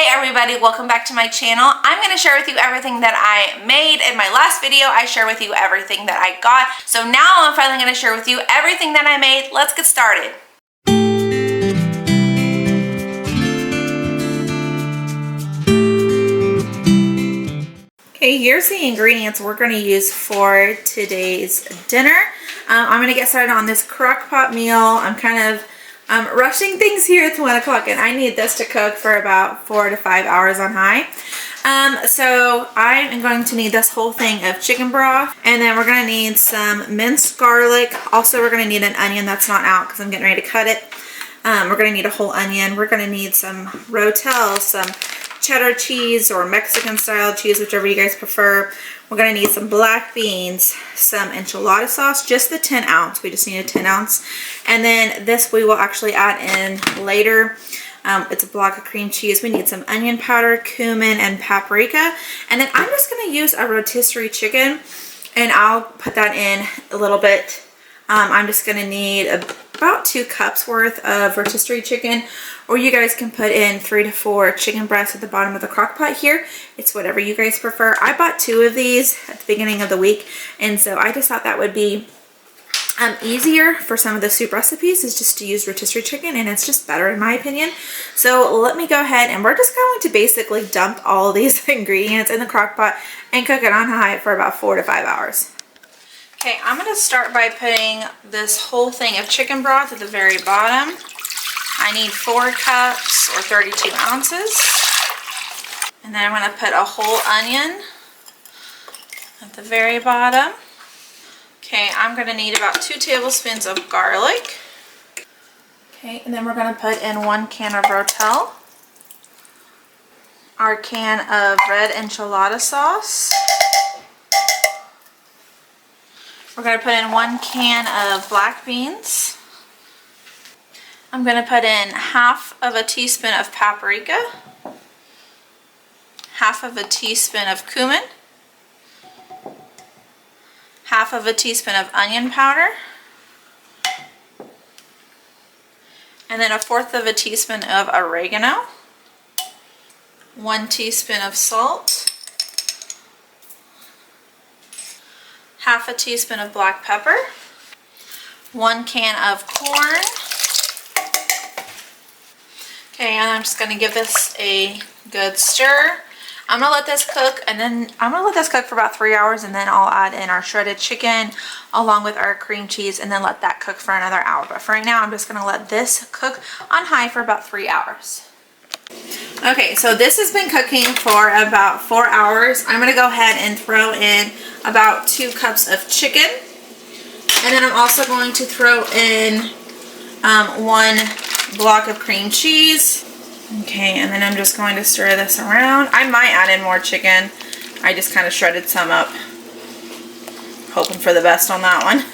everybody, welcome back to my channel. I'm going to share with you everything that I made. In my last video, I shared with you everything that I got. So now I'm finally going to share with you everything that I made. Let's get started. Okay, here's the ingredients we're going to use for today's dinner. I'm going to get started on this Crockpot meal. I'm kind of rushing things here. It's 1 o'clock and I need this to cook for about 4 to 5 hours on high. So I am going to need this whole thing of chicken broth, and then we're going to need some minced garlic. Also, we're going to need an onion that's not out because I'm getting ready to cut it. We're going to need a whole onion. We're going to need some Rotel, some cheddar cheese or Mexican style cheese, whichever you guys prefer. We're going to need some black beans, some enchilada sauce, just the 10 ounce. We just need a 10 ounce. And then this we will actually add in later. It's a block of cream cheese. We need some onion powder, cumin, and paprika. And then I'm just going to use a rotisserie chicken, and I'll put that in a little bit. I'm just going to need about 2 cups worth of rotisserie chicken, or you guys can put in 3 to 4 chicken breasts at the bottom of the crock pot here. It's whatever you guys prefer. I bought 2 of these at the beginning of the week, and so I just thought that would be easier for some of the soup recipes, is just to use rotisserie chicken, and it's just better in my opinion. So let me go ahead, and we're just going to basically dump all these ingredients in the crock pot and cook it on high for about 4 to 5 hours. Okay, I'm going to start by putting this whole thing of chicken broth at the very bottom. I need 4 cups or 32 ounces. And then I'm going to put a whole onion at the very bottom. Okay, I'm going to need about 2 tablespoons of garlic. Okay, and then we're going to put in 1 can of Rotel, our can of red enchilada sauce. We're going to put in 1 can of black beans. I'm going to put in half of a teaspoon of paprika, half of a teaspoon of cumin, half of a teaspoon of onion powder, and then 1/4 of a teaspoon of oregano, 1 teaspoon of salt, half a teaspoon of black pepper, 1 can of corn. Okay, and I'm just going to give this a good stir. I'm going to let this cook, and then I'm going to let this cook for about 3 hours, and then I'll add in our shredded chicken along with our cream cheese, and then let that cook for another hour. But for right now, I'm just going to let this cook on high for about 3 hours. Okay, so this has been cooking for about 4 hours. I'm going to go ahead and throw in about 2 cups of chicken. And then I'm also going to throw in 1 block of cream cheese. Okay, and then I'm just going to stir this around. I might add in more chicken. I just kind of shredded some up, hoping for the best on that one.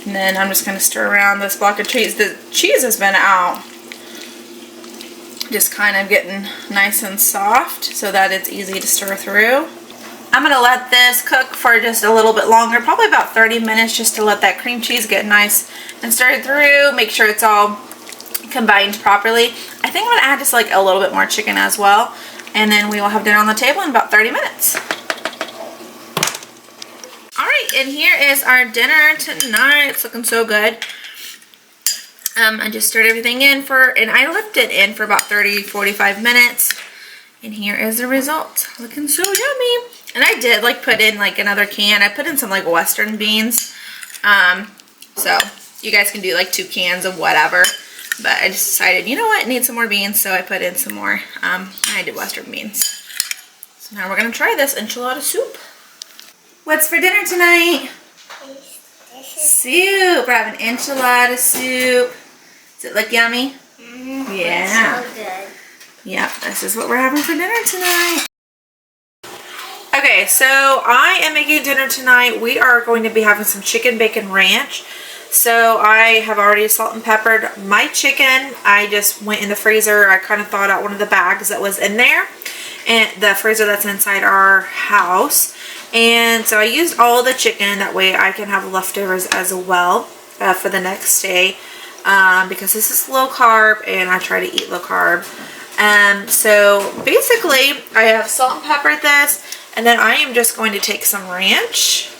And then I'm just going to stir around this block of cheese. The cheese has been out, just kind of getting nice and soft so that it's easy to stir through. I'm going to let this cook for just a little bit longer, probably about 30 minutes, just to let that cream cheese get nice and stirred through. Make sure it's all combined properly. I think I'm going to add just like a little bit more chicken as well, and then we will have dinner on the table in about 30 minutes. Alright, and here is our dinner tonight. It's looking so good. I just stirred everything in and I left it in for about 30-45 minutes. And here is the result. Looking so yummy. And I did like put in like another can. I put in some like Western beans. So you guys can do like 2 cans of whatever. But I just decided, you know what, I need some more beans, so I put in some more. I did Western beans. So now we're going to try this enchilada soup. What's for dinner tonight? Soup. We're having enchilada soup. Does it look yummy? Yeah. It's so good. Yep, this is what we're having for dinner tonight. Okay, so I am making dinner tonight. We are going to be having some chicken bacon ranch. So I have already salt and peppered my chicken. I just went in the freezer. I kind of thawed out one of the bags that was in there, and the freezer that's inside our house. And so I used all the chicken. That way I can have leftovers as well for the next day, because this is low carb and I try to eat low carb. So basically I have salt and peppered this, and then I am just going to take some ranch.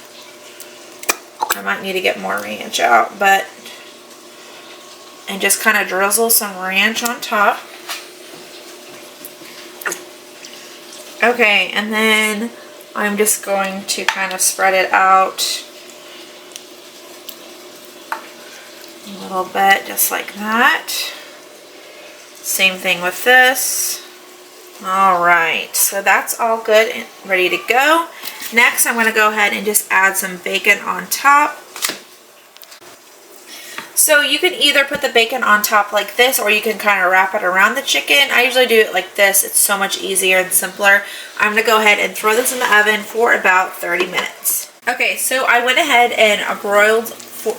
I might need to get more ranch out, but, and just kind of drizzle some ranch on top. Okay, and then I'm just going to kind of spread it out a little bit, just like that. Same thing with this. All right, so that's all good and ready to go. Next, I'm going to go ahead and just add some bacon on top. So you can either put the bacon on top like this, or you can kind of wrap it around the chicken. I usually do it like this. It's so much easier and simpler. I'm going to go ahead and throw this in the oven for about 30 minutes. Okay, so I went ahead and broiled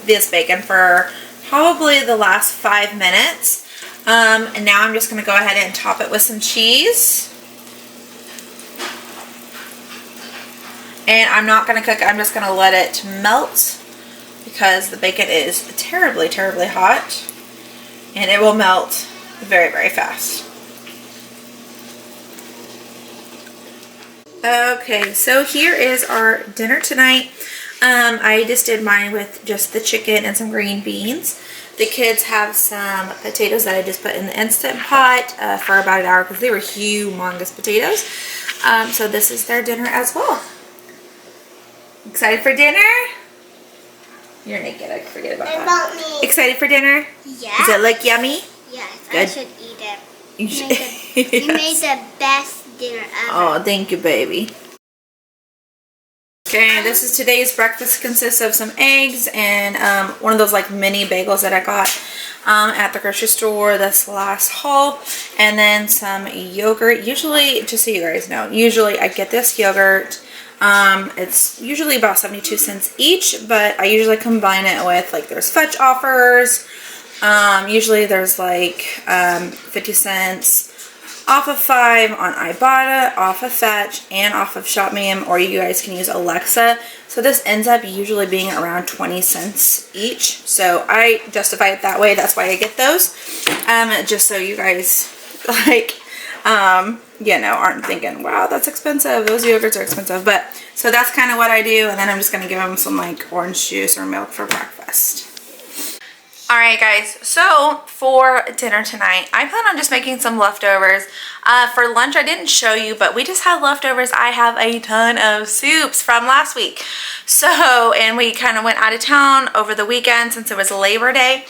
this bacon for probably the last 5 minutes. And now I'm just going to go ahead and top it with some cheese. And I'm not going to cook it. I'm just going to let it melt, because the bacon is terribly, terribly hot, and it will melt very, very fast. Okay, so here is our dinner tonight. I just did mine with just the chicken and some green beans. The kids have some potatoes that I just put in the Instant Pot for about an hour, because they were humongous potatoes. So this is their dinner as well. Excited for dinner? You're naked. I forget about that. Me. Excited for dinner? Yeah. Does it look yummy? Yes. Good. I should eat it. You should. You made the best dinner ever. Oh, thank you, baby. Okay, this is today's breakfast. Consists of some eggs and one of those like mini bagels that I got at the grocery store this last haul, and then some yogurt. Usually, just so you guys know, usually I get this yogurt. It's usually about 72 cents each, but I usually combine it with, like, there's fetch offers. Usually there's like 50 cents off of 5 on Ibotta, off of Fetch, and off of ShopMam, or you guys can use Alexa. So this ends up usually being around 20 cents each. So I justify it that way. That's why I get those. Just so you guys, like, you know, aren't thinking, wow, that's expensive. Those yogurts are expensive. But so that's kind of what I do. And then I'm just going to give them some like orange juice or milk for breakfast. All right, guys. So for dinner tonight, I plan on just making some leftovers. For lunch, I didn't show you, but we just had leftovers. I have a ton of soups from last week. So, and we kind of went out of town over the weekend since it was Labor Day.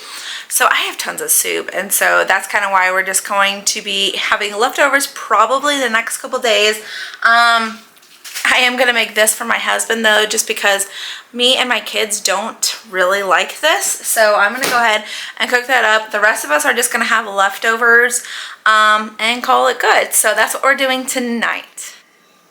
So I have tons of soup, and so that's kind of why we're just going to be having leftovers probably the next couple days. I am going to make this for my husband though, just because me and my kids don't really like this. So I'm going to go ahead and cook that up. The rest of us are just going to have leftovers and call it good. So that's what we're doing tonight.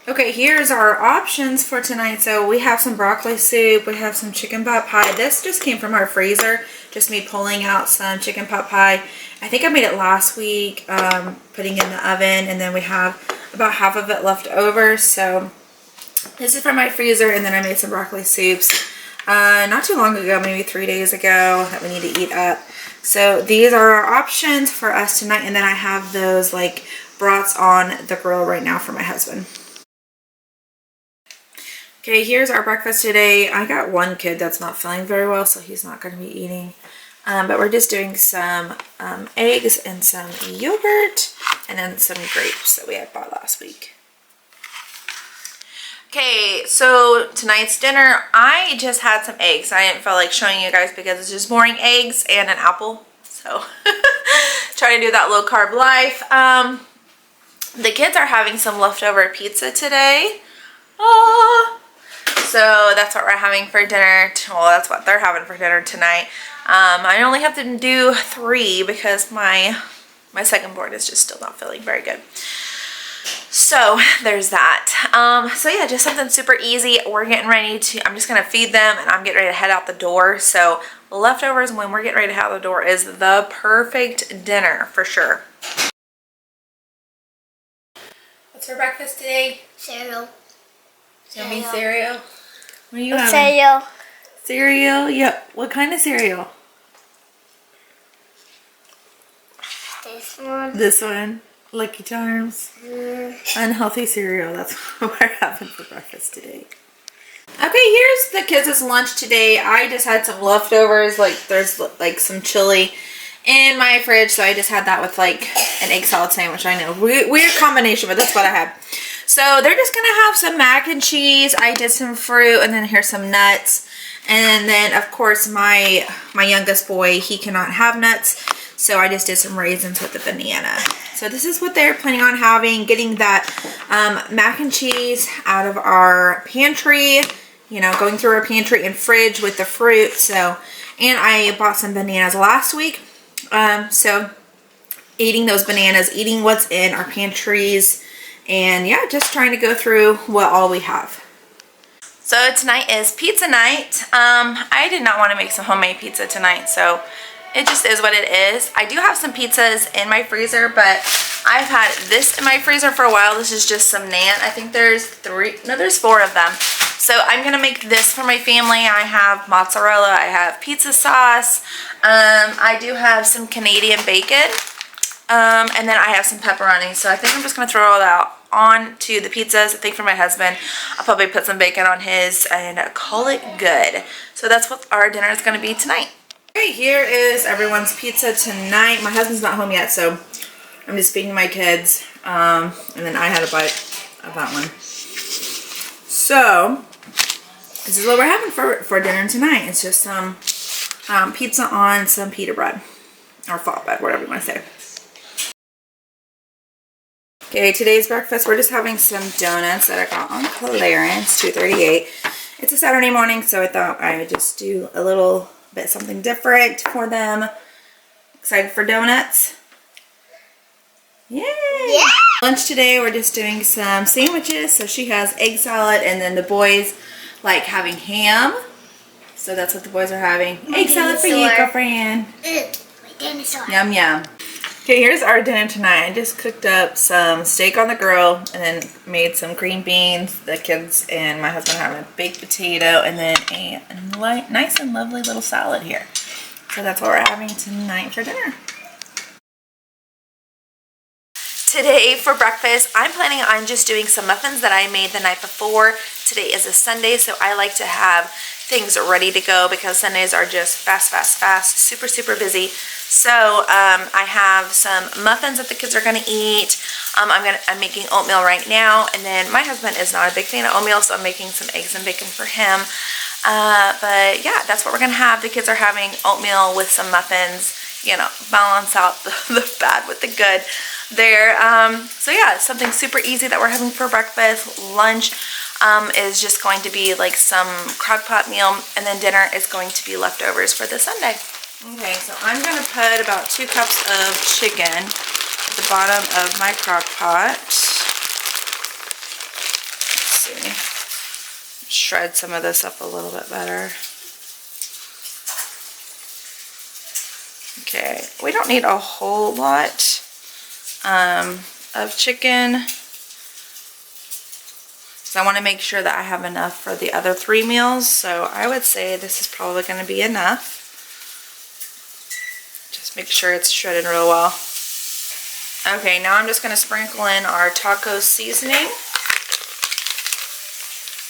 Okay, here's our options for tonight. So we have some broccoli soup, we have some chicken pot pie. This just came from our freezer, just me pulling out some chicken pot pie. I think I made it last week, putting it in the oven, and then we have about half of it left over. So this is from my freezer, and then I made some broccoli soups not too long ago, maybe 3 days ago, that we need to eat up. So these are our options for us tonight, and then I have those like brats on the grill right now for my husband. Okay, here's our breakfast today. I got one kid that's not feeling very well, so he's not going to be eating. But we're just doing some eggs and some yogurt, and then some grapes that we had bought last week. Okay, so tonight's dinner, I just had some eggs. I didn't feel like showing you guys because it's just boring eggs and an apple. So try to do that low carb life. The kids are having some leftover pizza today. So that's what we're having for dinner. Well, that's what they're having for dinner tonight. I only have to do 3 because my second born is just still not feeling very good. So there's that. So yeah, just something super easy. We're getting ready to, I'm just going to feed them, and I'm getting ready to head out the door. So leftovers when we're getting ready to head out the door is the perfect dinner for sure. What's for breakfast today? Cereal. Yummy cereal. What are you having? Cereal. Cereal? Yep. What kind of cereal? This one. This one. Lucky Charms. Unhealthy cereal. That's what we're having for breakfast today. Okay, here's the kids' lunch today. I just had some leftovers. Like, there's like some chili in my fridge, so I just had that with like an egg salad sandwich. I know, weird combination, but that's what I had. So they're just gonna have some mac and cheese. I did some fruit, and then here's some nuts. And then of course my youngest boy, he cannot have nuts, so I just did some raisins with the banana. So this is what they're planning on having, getting that mac and cheese out of our pantry, you know, going through our pantry and fridge with the fruit. So, and I bought some bananas last week. So eating those bananas, eating what's in our pantries, and yeah, just trying to go through what all we have. So tonight is pizza night. I did not want to make some homemade pizza tonight, so it just is what it is. I do have some pizzas in my freezer, but I've had this in my freezer for a while. This is just some naan. I think there's there's 4 of them. So I'm gonna make this for my family. I have mozzarella, I have pizza sauce, I do have some Canadian bacon, and then I have some pepperoni. So I think I'm just gonna throw all that onto the pizzas. I think for my husband, I'll probably put some bacon on his and call it good. So that's what our dinner is gonna be tonight. Okay, here is everyone's pizza tonight. My husband's not home yet, so I'm just feeding my kids, and then I had a bite of that one. So this is what we're having for dinner tonight. It's just some pizza on some pita bread, or flatbread, whatever you want to say. Okay, today's breakfast, we're just having some donuts that I got on clearance, $2.38. It's a Saturday morning, so I thought I would just do a little bit something different for them. Excited for donuts? Yay! Yeah! Lunch today, we're just doing some sandwiches. So she has egg salad, and then the boys like having ham. So that's what the boys are having. Egg salad for you, girlfriend. My dinosaur. Yum, yum. Okay, here's our dinner tonight. I just cooked up some steak on the grill, and then made some green beans. The kids and my husband having a baked potato, and then a nice and lovely little salad here. So that's what we're having tonight for dinner. Today for breakfast, I'm planning on just doing some muffins that I made the night before. Today is a Sunday, so I like to have things ready to go because Sundays are just fast, super, super busy. So I have some muffins that the kids are gonna eat. I'm making oatmeal right now, and then my husband is not a big fan of oatmeal, so I'm making some eggs and bacon for him. But yeah, that's what we're gonna have. The kids are having oatmeal with some muffins, you know, balance out the bad with the good there. So yeah, something super easy that we're having for breakfast. Lunch is just going to be like some Crockpot meal, and then dinner is going to be leftovers for the Sunday. Okay, so I'm going to put about 2 cups of chicken at the bottom of my Crockpot. Let's see. Shred some of this up a little bit better. Okay, we don't need a whole lot of chicken. So I want to make sure that I have enough for the other 3 meals. So I would say this is probably going to be enough. Just make sure it's shredded real well. Okay, now I'm just going to sprinkle in our taco seasoning.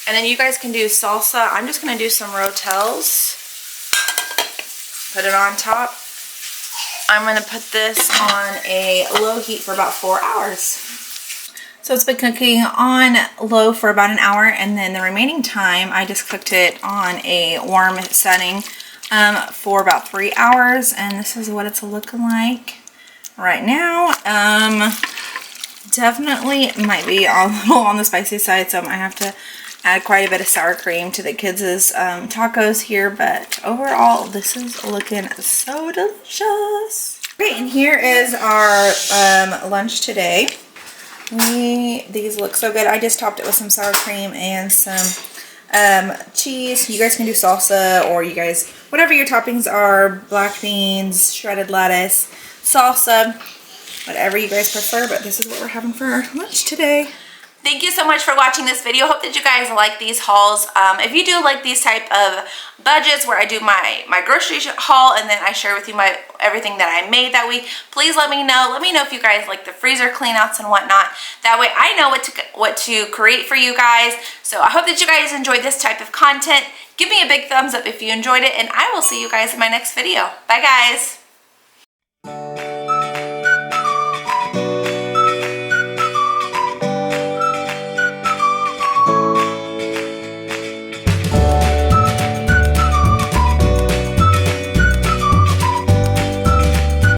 And then you guys can do salsa. I'm just going to do some Rotels. Put it on top. I'm going to put this on a low heat for about 4 hours. So it's been cooking on low for about an hour, and then the remaining time I just cooked it on a warm setting for about 3 hours, and this is what it's looking like right now. Definitely might be a little on the spicy side, so I might have to add quite a bit of sour cream to the kids' tacos here, but overall this is looking so delicious. Okay, and here is our lunch today. These look so good. I just topped it with some sour cream and some cheese. You guys can do salsa, or you guys, whatever your toppings are, black beans, shredded lettuce, salsa, whatever you guys prefer, but this is what we're having for our lunch today. Thank you so much for watching this video. Hope that you guys like these hauls. If you do like these type of budgets where I do my grocery haul and then I share with you everything that I made that week, please let me know. Let me know if you guys like the freezer cleanouts and whatnot. That way I know what to create for you guys. So I hope that you guys enjoyed this type of content. Give me a big thumbs up if you enjoyed it, and I will see you guys in my next video. Bye guys.